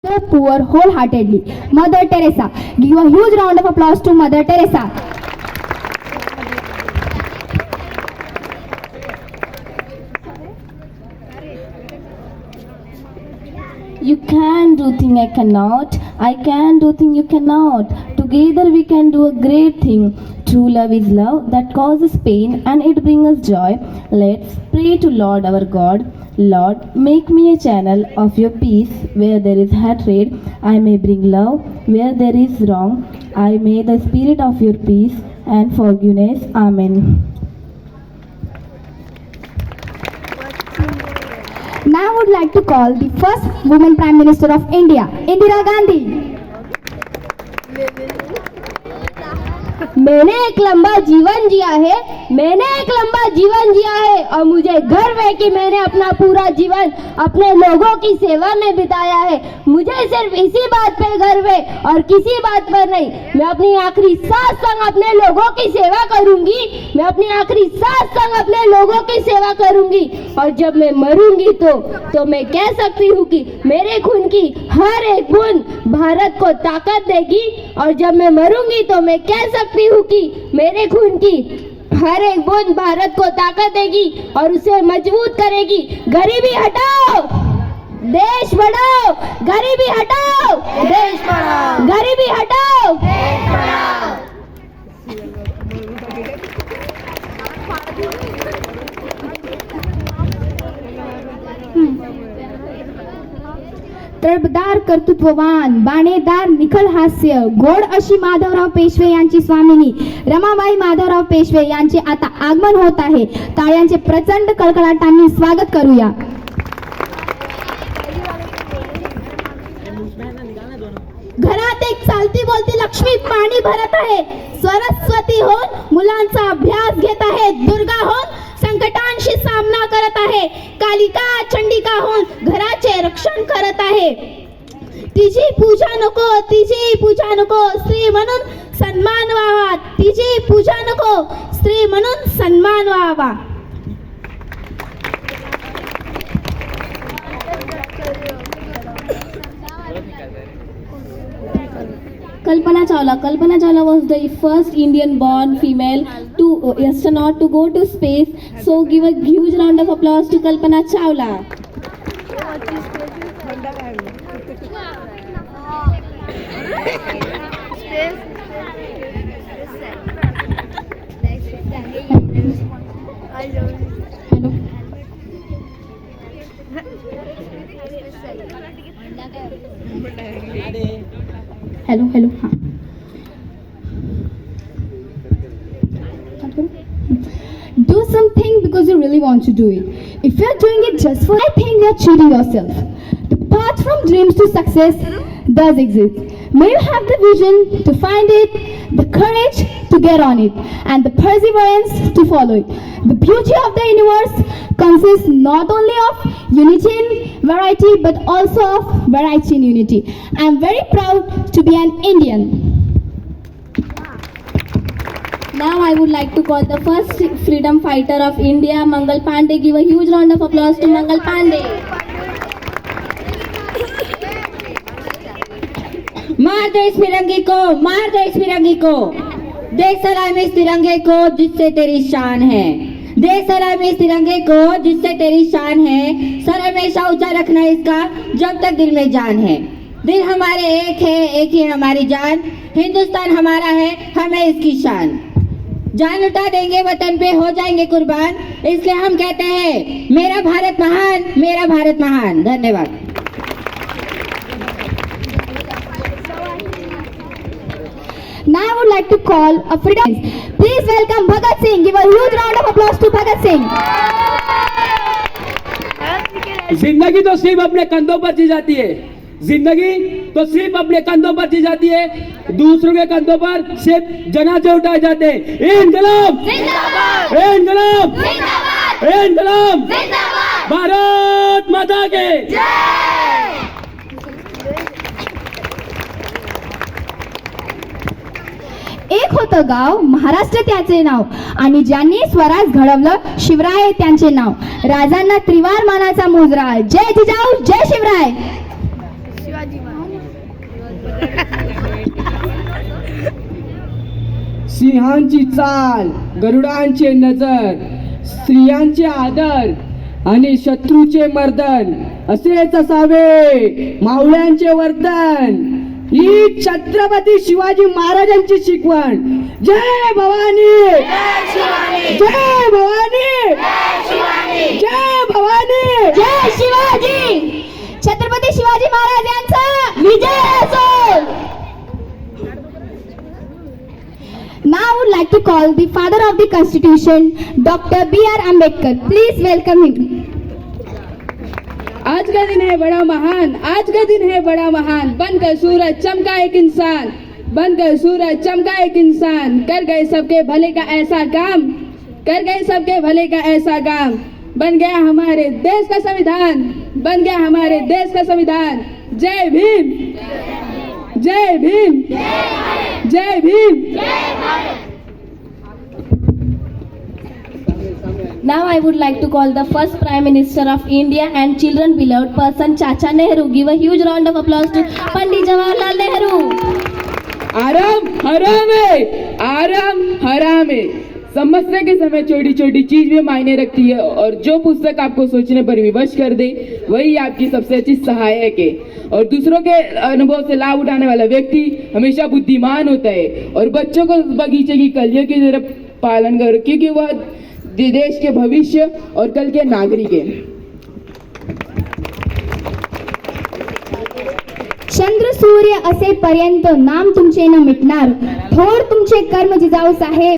the poor wholeheartedly. Mother Teresa. Give a huge round of applause to Mother Teresa. You can do thing I cannot. I can do thing you cannot. Together we can do a great thing. True love is love that causes pain and it brings us joy. Let's pray to Lord our God. Lord, make me a channel of your peace where there is hatred. I may bring love where there is wrong. I may the spirit of your peace and forgiveness. Amen. Now I would like to call the first woman Prime Minister of India, Indira Gandhi. मैंने एक लंबा जीवन जिया है, मैंने एक लंबा जीवन जिया है और मुझे गर्व है कि मैंने अपना पूरा जीवन अपने लोगों की सेवा में बिताया है। मुझे सिर्फ इसी बात पे गर्व है और किसी बात पर नहीं। मैं अपनी आखिरी सांस तक अपने लोगों की सेवा करूंगी, मैं अपनी आखिरी सांस तक अपने लोगों की सेवा करूंगी और जब मैं मरूंगी तो मैं कह सकती हूँ कि मेरे खून की हर एक बूंद भारत को ताकत देगी और जब मैं मरूंगी तो मैं कह सकती हूँ कि मेरे खून की हर एक बूंद भारत को ताकत देगी और उसे मजबूत करेगी। गरीबी हटाओ, देश बढ़ाओ, गरीबी हटाओ, देश बढ़ाओ, गरीबी हटाओ, देश बढ़ाओ। तळपदार कर्तृत्ववान, बाणेदार निखळ हास्य, गोड अशी माधवराव पेशवे यांची स्वामिनी रमाबाई माधवराव पेशवे यांचे आता आगमन होत आहे. टाळ्यांचे प्रचंड कळकळाटांनी स्वागत करूया. घरात एक चालती बोलती लक्ष्मी पाणी भरत आहे. सरस्वती होऊन मुलांचा अभ्यास घेत आहे. दुर्गा होऊन संकटांशी सामना करत आहे. कालिका चंडिका होऊन घराचे रक्षण करत आहे. तिची पूजा नको, तिची पूजा नको, स्त्री म्हणून सन्मान व्हावा. तिची पूजा नको, स्त्री म्हणून सन्मान व्हावा. Kalpana Chawla was the first Indian born female astronaut to go to space. So give a huge round of applause to Kalpana Chawla. Hello. Do something because you really want to do it. If you're doing it just for, I think you're cheating yourself. The path from dreams to success does exist. May you have the vision to find it, the courage to get on it, and the perseverance to follow it. The beauty of the universe consists not only of unity in variety but also of variety in unity. I am very proud to be an Indian. Now I would like to call the first freedom fighter of India, Mangal Pandey. Give a huge round of applause to Mangal Pandey. मार दे इस तिरंगे को, मार दे इस तिरंगे को, दे सलाम इस तिरंगे को जिससे तेरी शान है, दे सलाम इस तिरंगे को जिससे तेरी शान है, सर हमेशा ऊंचा रखना इसका जब तक दिल में जान है। दिल हमारे एक है, एक ही हमारी जान, हिंदुस्तान हमारा है, हमें इसकी शान। जान लुटा देंगे वतन पे हो जाएंगे कुर्बान, इसलिए हम कहते हैं मेरा भारत महान, मेरा भारत महान। धन्यवाद। Now I would like to call a freedom. Please welcome Bhagat Singh. Give a huge round of applause to Bhagat Singh. जिंदगी तो सिर्फ अपने कंधों पर जी जाती है, जिंदगी तो सिर्फ अपने कंधों पर जी जाती है, दूसरों के कंधों पर सिर्फ जनाजे उठाए जाते हैं। इंकलाब जिंदाबाद, इंकलाब जिंदाबाद, इंकलाब जिंदाबाद, भारत माता के जय। एक होतं गाव, महाराष्ट्र त्याचे नाव, आणि ज्यांनी स्वराज घडवलं शिवराय त्यांचे नाव. राजांना त्रिवार मानाचा मुजरा. जय जिजाऊ, जय शिवराय. सिंहांची चाल, गरुडांचे नजर, स्त्रियांचे आदर आणि शत्रूचे मर्दन असेच असावे मावळ्यांचे वर्तन. ही छत्रपती शिवाजी महाराजांची शिकवण. जय भवानी, जय भवानी, जय भवानी, जय शिवाजी. छत्रपती शिवाजी महाराज यांचा विजय असो. Now I would like to call the father of the constitution, Dr. B.R. Ambedkar. Please welcome him. आज का दिन है बड़ा महान, आज का दिन है बड़ा महान, बनकर सूरज चमका एक इंसान, बनकर सूरज चमका एक इंसान, कर गए सबके भले का ऐसा काम, कर गए सबके भले का ऐसा काम, बन गया हमारे देश का संविधान, बन गया हमारे देश का संविधान. जय भीम, जय भीम, जय Bhim. Now I would like to call the first Prime Minister of India and children beloved person Chacha Nehru. Give a huge round of applause to Pandit Jawaharlal Nehru. आराम हराम है, आराम हराम है. समस्या के समय छोटी छोटी चीज भी मायने रखती है और जो पुस्तक आपको सोचने पर विवश कर दे वही आपकी सबसे अच्छी सहायक है. और दूसरों के अनुभव से लाभ उठाने वाला व्यक्ति हमेशा बुद्धिमान होता है. और बच्चों को बगीचे की कलियों की तरह पालन करो क्योंकि वह देश के भविष्य और कल के नागरिक हैं. चंद्र सूर्य असेपर्यंत नाम तुमचे न मिटणार, थोर तुमचे कर्म जिजाऊ साहेब.